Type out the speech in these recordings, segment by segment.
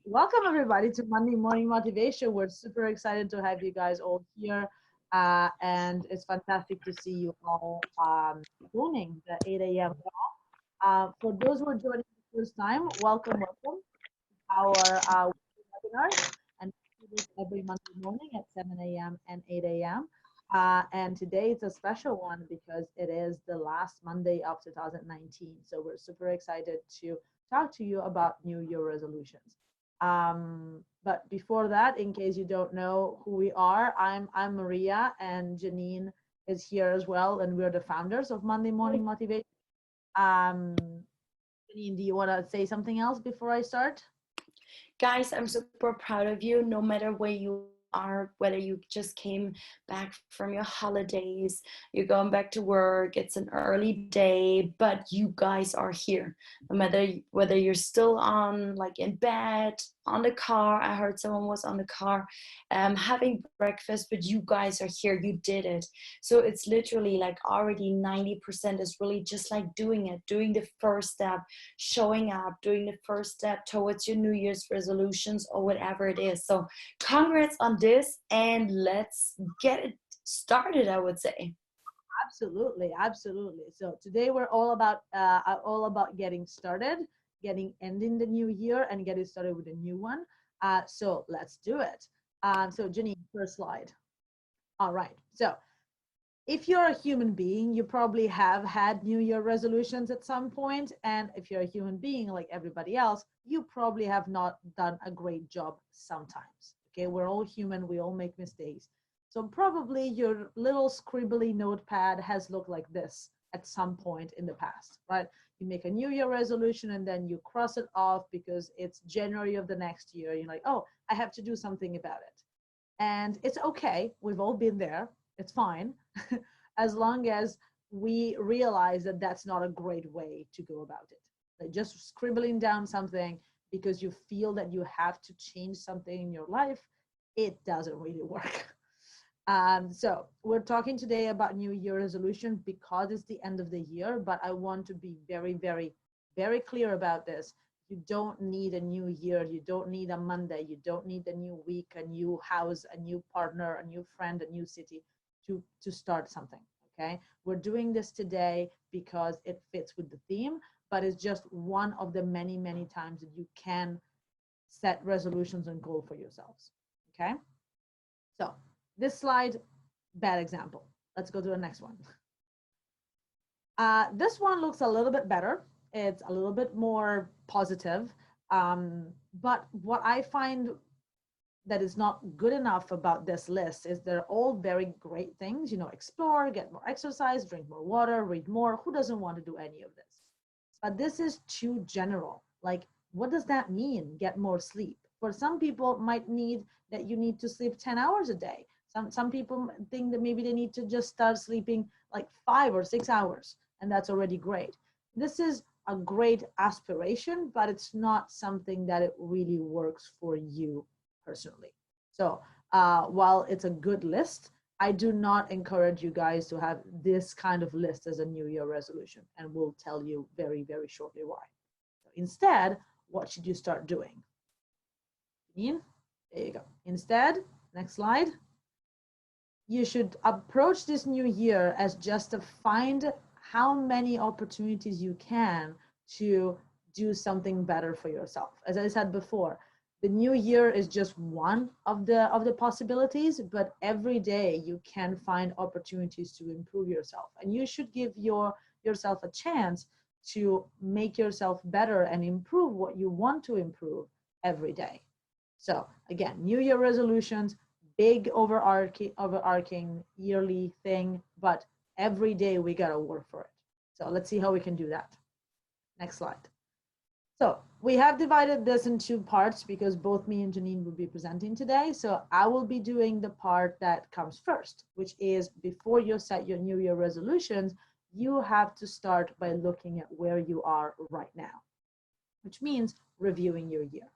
Welcome everybody to Monday Morning Motivation. We're super excited to have you guys all here, and it's fantastic to see you all joining the 8 a.m. For those who are joining the first time, welcome. Our webinars, and we do this every Monday morning at 7 a.m. and 8 a.m. And today it's a special one because it is the last Monday of 2019. So we're super excited to talk to you about New Year resolutions. But before that, in case you don't know who we are, I'm Maria, and Janine is here as well, and we're the founders of Monday Morning Motivation. Janine, do you want to say something else before I start? Guys, I'm super proud of you, no matter where you are, whether you just came back from your holidays, you're going back to work, it's an early day, but you guys are here. No matter whether you're still on, like in bed, on the car, I heard someone was on the car, having breakfast, but you guys are here, you did it. So it's literally like already 90% is really just like doing it, doing the first step, showing up, doing the first step towards your New Year's resolutions or whatever it is. So congrats on this, and let's get it started, I would say. Absolutely. So today we're all about getting started, ending the new year and getting started with a new one. So let's do it. So Janine, first slide. All right. So if you're a human being, you probably have had New Year resolutions at some point. And if you're a human being like everybody else, you probably have not done a great job sometimes. Okay, we're all human, we all make mistakes. So probably your little scribbly notepad has looked like this at some point in the past, right? You make a New Year resolution and then you cross it off because it's January of the next year. You're like, oh, I have to do something about it. And it's okay, we've all been there, it's fine, as long as we realize that that's not a great way to go about it. Like just scribbling down something because you feel that you have to change something in your life, it doesn't really work. So we're talking today about New Year resolution because it's the end of the year, but I want to be very clear about this. You don't need a new year. You don't need a Monday. You don't need a new week, a new house, a new partner, a new friend, a new city to start something, okay? We're doing this today because it fits with the theme, but it's just one of the many times that you can set resolutions and goals for yourselves, okay? So this slide, bad example. Let's go to the next one. This one looks a little bit better. It's a little bit more positive. But what I find that is not good enough about this list is they're all very great things, you know, explore, get more exercise, drink more water, read more. Who doesn't want to do any of this? But this is too general. Like, what does that mean? Get more sleep. For some people, might need that you need to sleep 10 hours a day. Some people think that maybe they need to just start sleeping like 5 or 6 hours, and that's already great. This is a great aspiration, but it's not something that it really works for you personally. So while it's a good list, I do not encourage you guys to have this kind of list as a New Year resolution, and we'll tell you very shortly why. So instead, what should you start doing? There you go. Instead, next slide. You should approach this new year as just to find how many opportunities you can to do something better for yourself. As I said before, the new year is just one of the possibilities, but every day you can find opportunities to improve yourself, and you should give yourself a chance to make yourself better and improve what you want to improve every day. So again, New Year resolutions, big overarching yearly thing, but every day we gotta work for it. So let's see how we can do that. Next slide. So we have divided this in two parts because both me and Janine will be presenting today. So I will be doing the part that comes first, which is before you set your New Year resolutions, you have to start by looking at where you are right now, which means reviewing your year.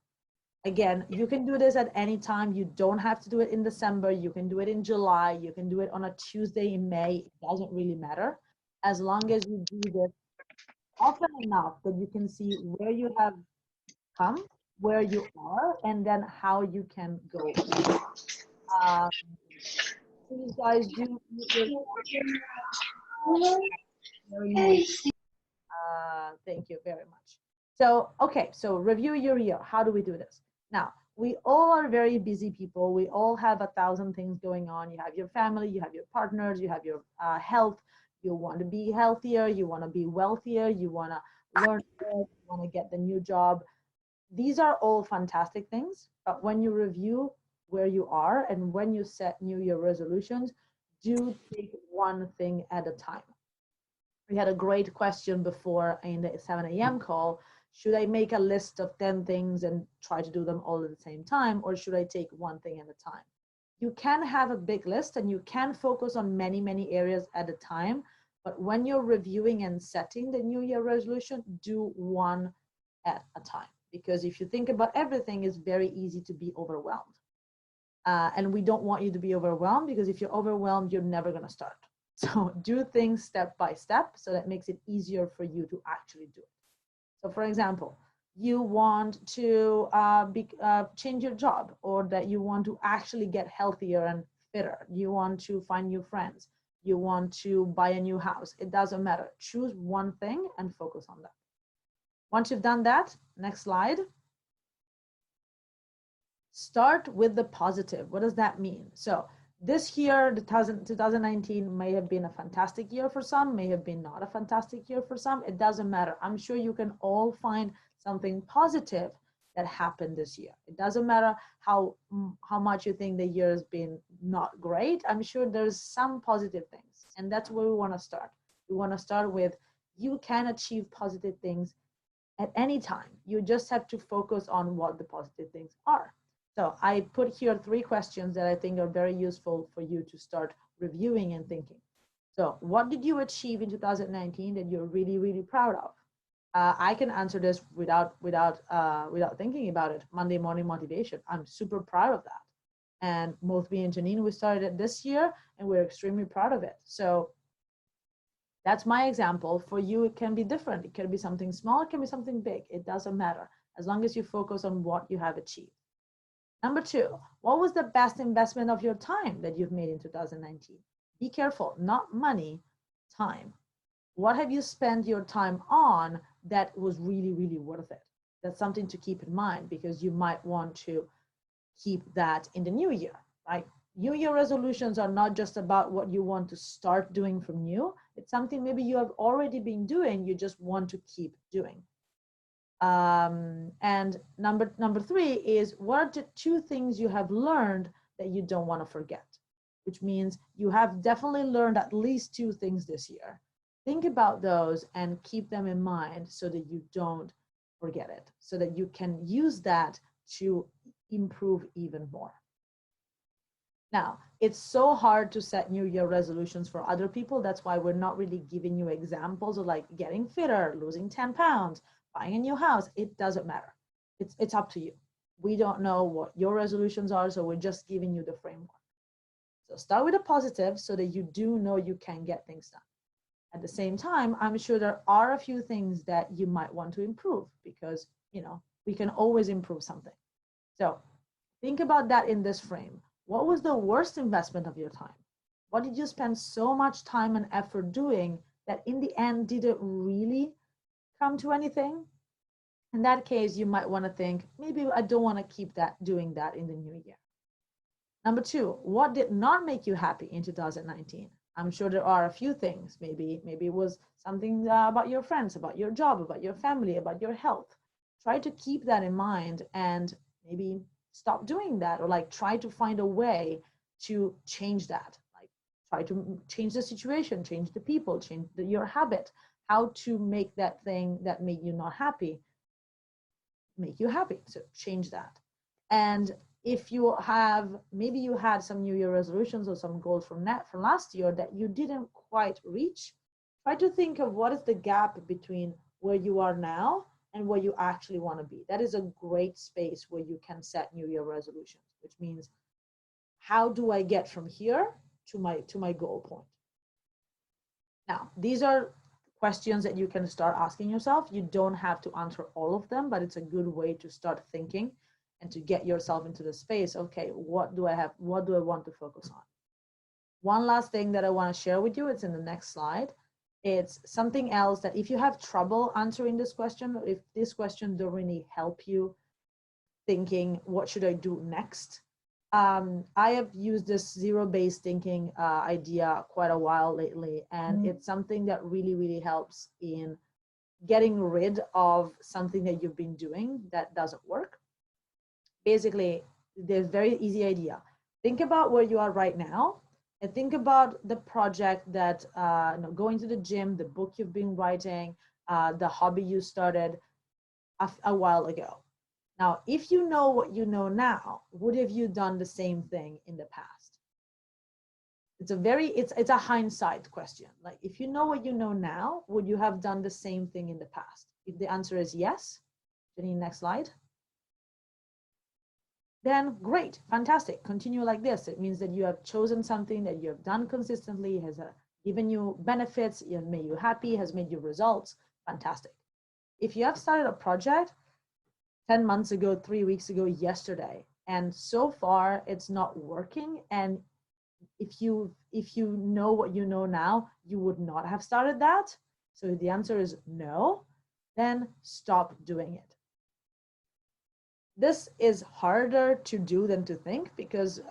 Again, you can do this at any time. You don't have to do it in December. You can do it in July. You can do it on a Tuesday in May. It doesn't really matter. As long as you do this often enough that you can see where you have come where you are and then how you can go. Please guys do mute your very noisy. Thank you very much. So, okay, so review your year. How do we do this? Now, we all are very busy people. We all have 1,000 things going on. You have your family, you have your partners, you have your health. You want to be healthier, you want to be wealthier, you want to learn more, you want to get the new job. These are all fantastic things, but when you review where you are and when you set New Year resolutions, do take one thing at a time. We had a great question before in the 7 a.m. call. Should I make a list of 10 things and try to do them all at the same time, or should I take one thing at a time? You can have a big list and you can focus on many, many areas at a time, but when you're reviewing and setting the New Year resolution, do one at a time. Because if you think about everything, it's very easy to be overwhelmed. And we don't want you to be overwhelmed, because if you're overwhelmed, you're never going to start. So do things step by step, so that makes it easier for you to actually do it. So for example, you want to change your job, or that you want to actually get healthier and fitter. You want to find new friends. You want to buy a new house. It doesn't matter. Choose one thing and focus on that. Once you've done that, next slide. Start with the positive. What does that mean? So this year, 2019, may have been a fantastic year for some, may have been not a fantastic year for some. It doesn't matter. I'm sure you can all find something positive that happened this year. It doesn't matter how much you think the year has been not great. I'm sure there's some positive things. And that's where we want to start. We want to start with, you can achieve positive things at any time. You just have to focus on what the positive things are. So I put here 3 questions that I think are very useful for you to start reviewing and thinking. So what did you achieve in 2019 that you're really, really proud of? I can answer this without thinking about it. Monday morning motivation. I'm super proud of that. And both me and Janine, we started it this year and we're extremely proud of it. So that's my example. For you, it can be different. It can be something small, it can be something big. It doesn't matter, as long as you focus on what you have achieved. Number 2, what was the best investment of your time that you've made in 2019? Be careful, not money, time. What have you spent your time on that was really, really worth it? That's something to keep in mind, because you might want to keep that in the new year, right? New Year resolutions are not just about what you want to start doing from new. It's something maybe you have already been doing, you just want to keep doing. And number 3 is, what are the 2 things you have learned that you don't want to forget? Which means you have definitely learned at least 2 things this year. Think about those and keep them in mind so that you don't forget it, so that you can use that to improve even more. Now, it's so hard to set New Year resolutions for other people. That's why we're not really giving you examples of like getting fitter, losing 10 pounds, buying a new house. It doesn't matter. It's up to you. We don't know what your resolutions are, so we're just giving you the framework. So start with a positive so that you do know you can get things done. At the same time, I'm sure there are a few things that you might want to improve, because, you know, we can always improve something. So think about that in this frame. What was the worst investment of your time? What did you spend so much time and effort doing that in the end didn't really come to anything? In that case, you might want to think, maybe I don't want to keep doing that in the new year. Number 2, what did not make you happy in 2019? I'm sure there are a few things. Maybe it was something about your friends, about your job, about your family, about your health. Try to keep that in mind and maybe stop doing that, or like try to find a way to change that. Like try to change the situation, change the people, change your habit, how to make that thing that made you not happy make you happy. So change that. And if you have, maybe you had some New Year resolutions or some goals from last year that you didn't quite reach, try to think of what is the gap between where you are now and where you actually want to be. That is a great space where you can set New Year resolutions, which means, how do I get from here to my goal point? Now, these are questions that you can start asking yourself. You don't have to answer all of them, but it's a good way to start thinking and to get yourself into the space. Okay, what do I have? What do I want to focus on? One last thing that I want to share with you, it's in the next slide. It's something else that if you have trouble answering this question, or if this question don't really help you thinking, what should I do next? I have used this zero-based thinking idea quite a while lately, and it's something that really, really helps in getting rid of something that you've been doing that doesn't work. Basically, there's a very easy idea. Think about where you are right now, and think about the project that, going to the gym, the book you've been writing, the hobby you started a while ago. Now, if you know what you know now, would have you done the same thing in the past? It's a hindsight question. Like, if you know what you know now, would you have done the same thing in the past? If the answer is yes, Janine, next slide. Then great, fantastic, continue like this. It means that you have chosen something that you have done consistently, has given you benefits, has made you happy, has made you results, fantastic. If you have started a project 10 months ago, 3 weeks ago, yesterday, and so far it's not working, and if you know what you know now, you would not have started that. So the answer is no, then stop doing it. This is harder to do than to think, because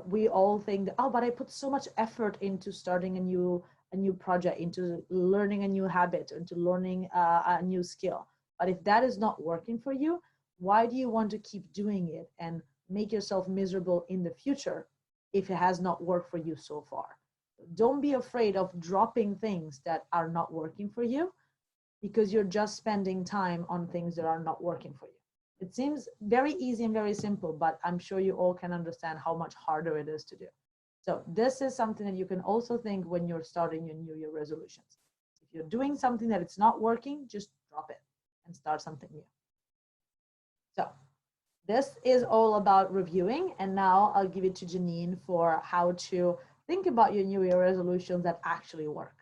we all think that, oh, but I put so much effort into starting a new project, into learning a new habit, into learning a new skill. But if that is not working for you, why do you want to keep doing it and make yourself miserable in the future if it has not worked for you so far? Don't be afraid of dropping things that are not working for you, because you're just spending time on things that are not working for you. It seems very easy and very simple, but I'm sure you all can understand how much harder it is to do. So this is something that you can also think when you're starting your New Year resolutions. If you're doing something that it's not working, just drop it and start something new. So this is all about reviewing, and now I'll give it to Janine for how to think about your New Year resolutions that actually work.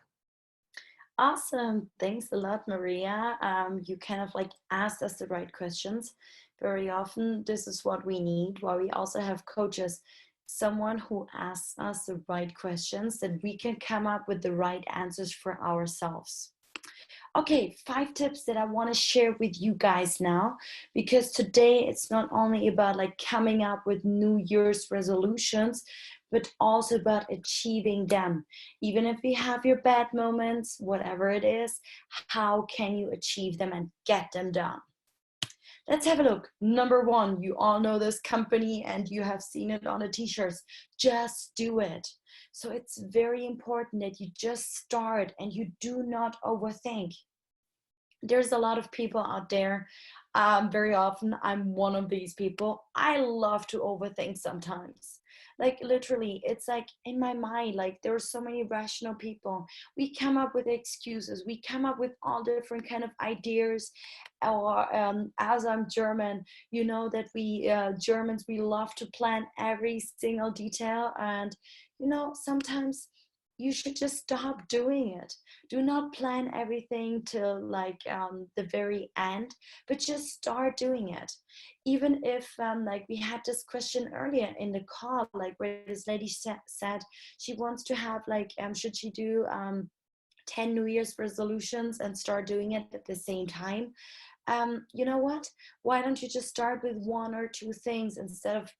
Awesome. Thanks a lot, Maria. You kind of like asked us the right questions. Very often, this is what we need, while we also have coaches, someone who asks us the right questions that we can come up with the right answers for ourselves. Okay, 5 tips that I want to share with you guys now, because today it's not only about like coming up with New Year's resolutions, but also about achieving them. Even if we have your bad moments, whatever it is, how can you achieve them and get them done? Let's have a look. Number 1, you all know this company and you have seen it on the t-shirts. Just do it. So it's very important that you just start and you do not overthink. There's a lot of people out there. Very often, I'm one of these people. I love to overthink sometimes. Like literally, it's like in my mind, like there are so many rational people. We come up with excuses. We come up with all different kind of ideas. Or as I'm German, you know that we Germans, we love to plan every single detail. And, you know, sometimes you should just stop doing it. Do not plan everything till like the very end, but just start doing it. Even if like we had this question earlier in the call, like where this lady said she wants to have like, should she do 10 New Year's resolutions and start doing it at the same time? You know what? Why don't you just start with 1 or 2 things instead of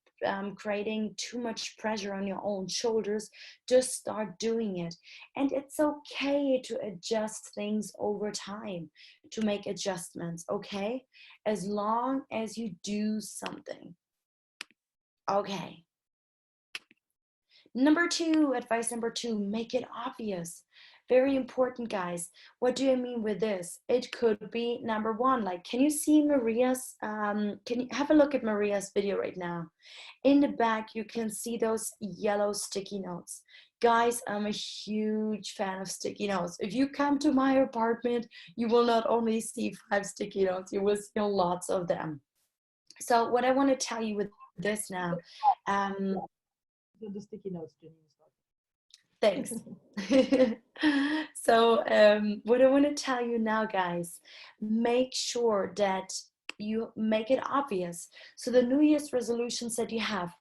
creating too much pressure on your own shoulders? Just start doing it. And it's okay to adjust things over time, to make adjustments, okay? As long as you do something. Okay. Advice number 2, make it obvious. Very important, guys. What do I mean with this? It could be number 1, like, can you see Maria's, can you have a look at Maria's video right now? In the back, you can see those yellow sticky notes. Guys, I'm a huge fan of sticky notes. If you come to my apartment, you will not only see 5 sticky notes, you will see lots of them. So what I want to tell you with this now, The sticky notes, Janine. Thanks. So what I want to tell you now, guys, make sure that you make it obvious. So the New Year's resolutions that you have,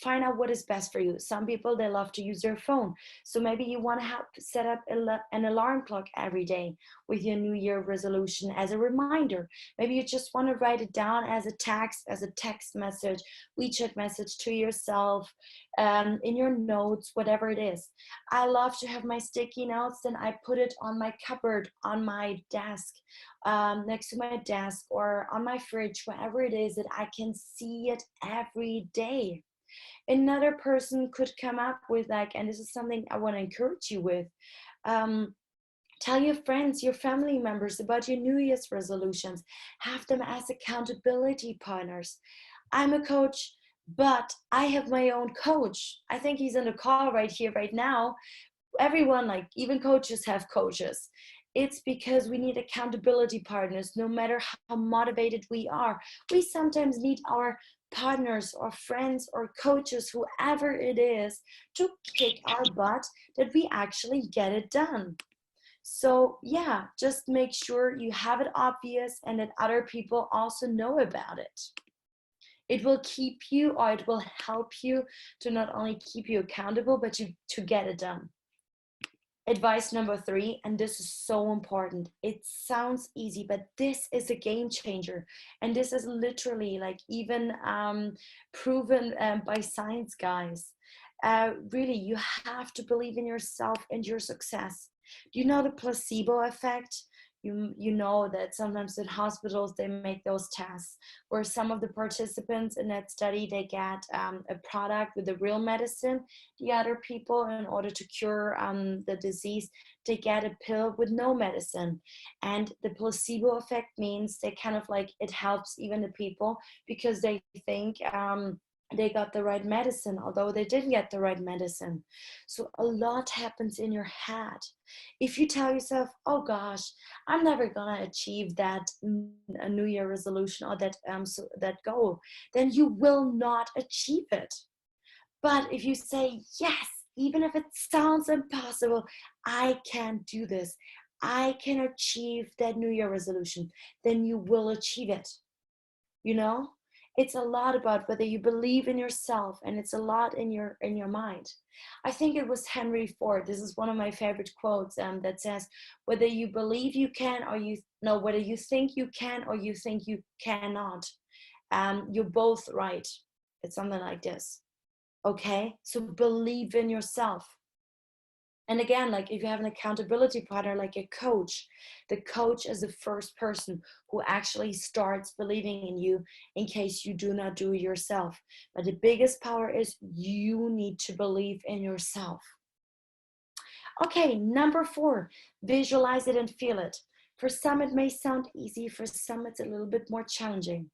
find out what is best for you. Some people, they love to use their phone, so maybe you want to have set up an alarm clock every day with your New Year resolution as a reminder. Maybe you just want to write it down as a text message, WeChat message to yourself, in your notes, whatever it is. I love to have my sticky notes, and I put it on my cupboard, on my desk, next to my desk, or on my fridge, wherever it is that I can see it every day. Another person could come up with, like, and this is something I want to encourage you with, um, tell your friends, your family members about your New Year's resolutions. Have them as accountability partners. I'm a coach, but I have my own coach. I think he's in the call right here, right now. Everyone, like even coaches have coaches. It's because we need accountability partners. No matter how motivated we are, we sometimes need our partners or friends or coaches, whoever it is, to kick our butt that we actually get it done. So yeah, just make sure you have it obvious and that other people also know about it. It will keep you, or it will help you to not only keep you accountable, but to get it done. Advice number 3, and this is so important. It sounds easy, but this is a game changer. And this is literally like even proven by science, guys. Really, you have to believe in yourself and your success. Do you know the placebo effect? You know that sometimes in hospitals they make those tests where some of the participants in that study, they get a product with a real medicine. The other people, in order to cure the disease, they get a pill with no medicine. And the placebo effect means they kind of like, it helps even the people because they think they got the right medicine, although they didn't get the right medicine. So a lot happens in your head. If you tell yourself, oh gosh, I'm never gonna achieve that a New Year resolution or that goal, then you will not achieve it. But if you say, yes, even if it sounds impossible, I can do this, I can achieve that New Year resolution, then you will achieve it. You know, it's a lot about whether you believe in yourself, and it's a lot in your mind. I think it was Henry Ford. This is one of my favorite quotes, that says, whether you believe you can, or whether you think you can or you think you cannot, you're both right. It's something like this. Okay, so believe in yourself. And again, like if you have an accountability partner like a coach, the coach is the first person who actually starts believing in you in case you do not do it yourself. But the biggest power is you need to believe in yourself. Okay, number 4, visualize it and feel it. For some, it may sound easy. For some, it's a little bit more challenging.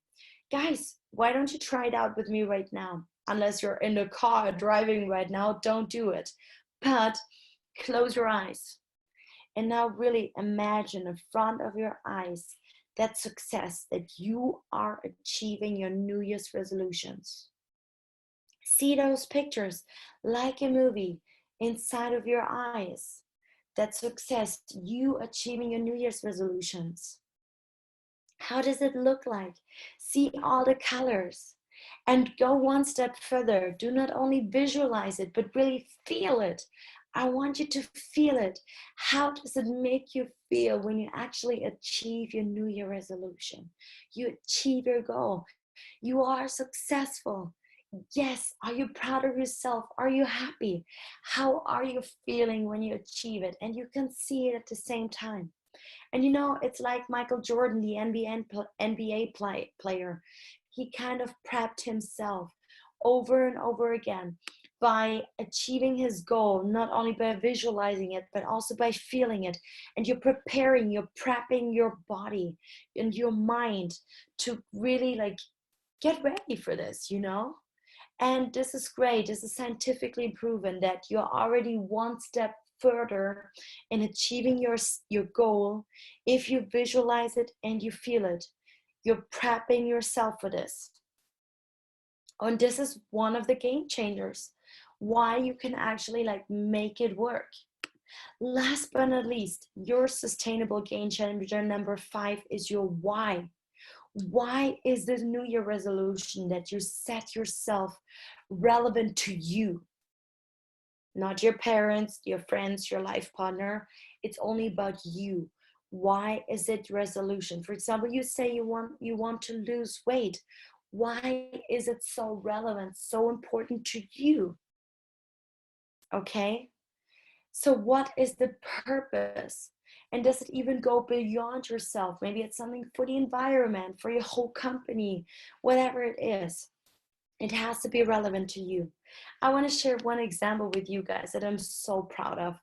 Guys, why don't you try it out with me right now? Unless you're in the car driving right now, don't do it. But close your eyes and now really imagine in front of your eyes that success, that you are achieving your New Year's resolutions. See those pictures like a movie inside of your eyes. That success, you achieving your New Year's resolutions. How does it look like? See all the colors. And go one step further. Do not only visualize it, but really feel it. I want you to feel it. How does it make you feel when you actually achieve your New Year resolution? You achieve your goal. You are successful. Yes. Are you proud of yourself? Are you happy? How are you feeling when you achieve it? And you can see it at the same time. And you know, it's like Michael Jordan, the NBA player. He kind of prepped himself over and over again by achieving his goal, not only by visualizing it, but also by feeling it. And you're prepping your body and your mind to really like get ready for this, you know? And this is great. This is scientifically proven that you're already one step further in achieving your goal if you visualize it and you feel it. You're prepping yourself for this. And this is one of the game changers. why you can actually like make it work. Last but not least, your sustainable game changer number 5 is your why. Why is this New Year resolution that you set yourself relevant to you? Not your parents, your friends, your life partner. It's only about you. Why is it resolution? For example, you say you want to lose weight. Why is it so relevant, so important to you? Okay? So what is the purpose? And does it even go beyond yourself? Maybe it's something for the environment, for your whole company, whatever it is. It has to be relevant to you. I want to share one example with you guys that I'm so proud of.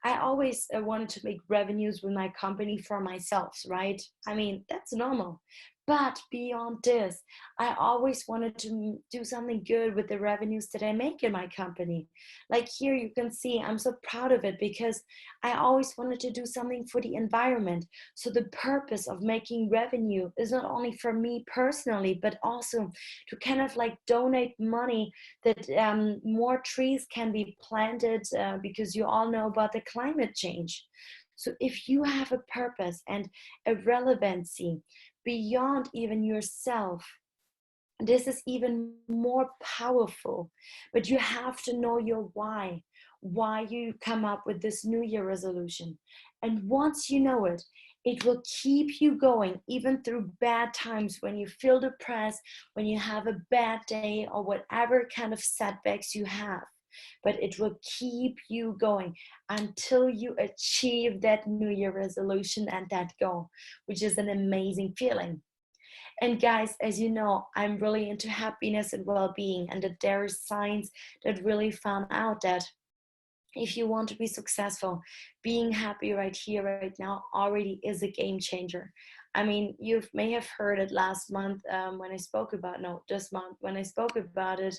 I always wanted to make revenues with my company for myself, right? I mean, that's normal. But beyond this, I always wanted to do something good with the revenues that I make in my company. Like here, you can see I'm so proud of it because I always wanted to do something for the environment. So the purpose of making revenue is not only for me personally, but also to kind of like donate money that more trees can be planted because you all know about the climate change. So if you have a purpose and a relevancy beyond even yourself, this is even more powerful. But you have to know your why you come up with this New Year resolution. And once you know it, it will keep you going even through bad times, when you feel depressed, when you have a bad day, or whatever kind of setbacks you have. But it will keep you going until you achieve that New Year resolution and that goal, which is an amazing feeling. And guys, as you know, I'm really into happiness and well-being, and that there are signs that really found out that if you want to be successful, being happy right here, right now already is a game changer. I mean, you may have heard it last month when I spoke about, no, this month when I spoke about it.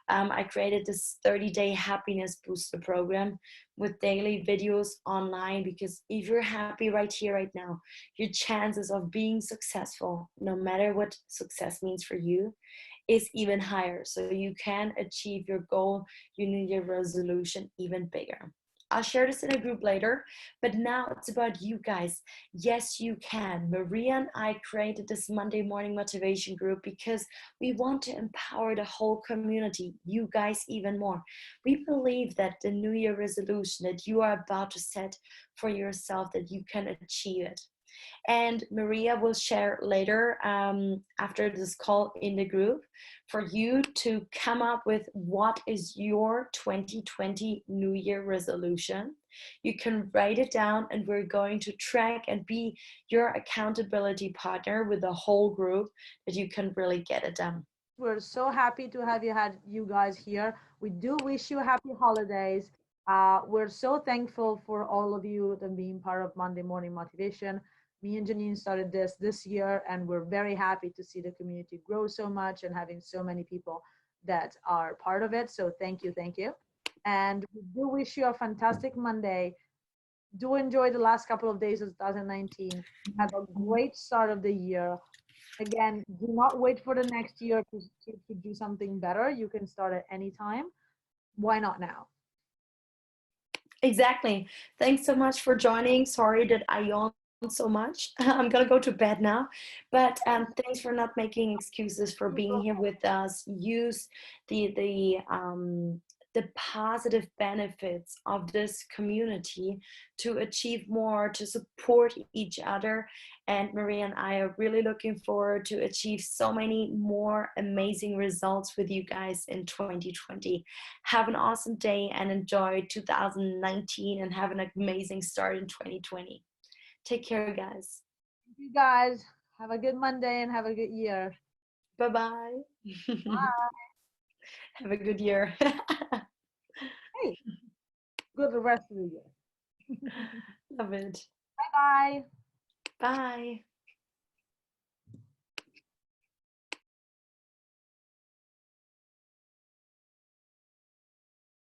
I created this 30-day happiness booster program with daily videos online, because if you're happy right here, right now, your chances of being successful, no matter what success means for you, is even higher. So you can achieve your goal, your New Year resolution even bigger. I'll share this in a group later, but now it's about you guys. Yes, you can. Maria and I created this Monday morning motivation group because we want to empower the whole community, you guys even more. We believe that the New Year resolution that you are about to set for yourself, that you can achieve it. And Maria will share later after this call in the group for you to come up with what is your 2020 New Year resolution. You can write it down, and we're going to track and be your accountability partner with the whole group, that you can really get it done. We're so happy to have you guys here. We do wish you happy holidays. We're so thankful for all of you and being part of Monday Morning Motivation. Me and Janine started this year, and we're very happy to see the community grow so much and having so many people that are part of it. So thank you, thank you. And we do wish you a fantastic Monday. Do enjoy the last couple of days of 2019. Have a great start of the year. Again, do not wait for the next year to do something better. You can start at any time. Why not now? Exactly. Thanks so much for joining. Sorry that I yawned so much. I'm gonna go to bed now, but thanks for not making excuses, for being here with us. Use the positive benefits of this community to achieve more, to support each other. And Maria and I are really looking forward to achieve so many more amazing results with you guys in 2020. Have an awesome day and enjoy 2019, and have an amazing start in 2020. Take care, guys. Thank you guys. Have a good Monday and have a good year. Bye-bye. Bye. Have a good year. Hey, good the rest of the year. Love it. Bye bye. Bye.